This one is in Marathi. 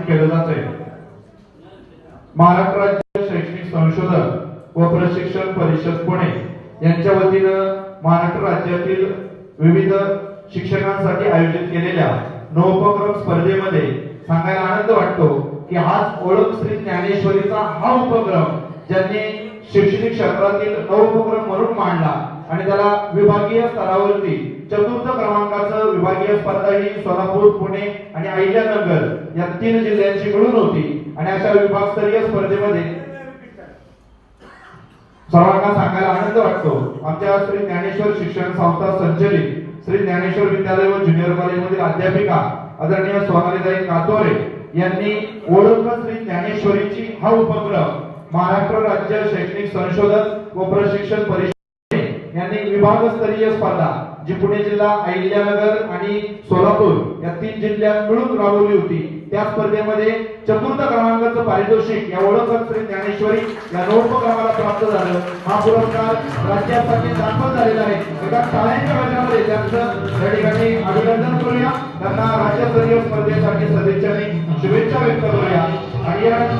केलं जातंय। महाराष्ट्र राज्य शैक्षणिक संशोधन व प्रशिक्षण परिषद पुणे यांच्या वतीनं महाराष्ट्र राज्यातील विविध शिक्षकांसाठी आयोजित केलेल्या नवोपक्रम स्पर्धेमध्ये सांगायला आनंद वाटतो की आज ओळख श्री ज्ञानेश्वरीचा हा उपक्रम ज्यांनी शैक्षणिक क्षेत्रातील नवोपक्रम म्हणून मांडला आणि त्याला विभागीय स्तरावरती चतुर्थ क्रमांकाचं विभागीय स्पर्धा ही सोलापूर, पुणे आणि अहिल्यानगर या 3 जिल्ह्यांची मिळून होती आणि अशा विभागस्तरीय स्पर्धेमध्ये सर्वांना सांगायला आनंद वाटतो आमच्या श्री ज्ञानेश्वर शिक्षण संस्था संचलित श्री ज्ञानेश्वर विद्यालय व ज्युनियर कॉलेजमधील अध्यापिका आदरणीय सोनालीताई कातोरे यांनी ओळख श्री ज्ञानेश्वरीची हा उपक्रम महाराष्ट्र राज्य शैक्षणिक संशोधन व प्रशिक्षण परिषद यांनी विभागस्तरीय स्पर्धा जी पुणे जिल्हा, अहिल्यानगर आणि सोलापूर या 3 जिल्ह्यात मिळून राबवली होती। त्या स्पर्धेमध्ये चतुर्थ क्रमांकाचं पारितोषिक या ओळख श्री ज्ञानेश्वरी या नवोपक्रमाला प्राप्त झालं। हा पुरस्कार राज्यासाठी दाखल झालेला आहे। एका टाळ्यांच्या गजरामध्ये त्यांचं या ठिकाणी अभिनंदन करूया, त्यांना राज्यस्तरीय स्पर्धेसाठी सदिच्छाने शुभेच्छा व्यक्त करूया। आणि या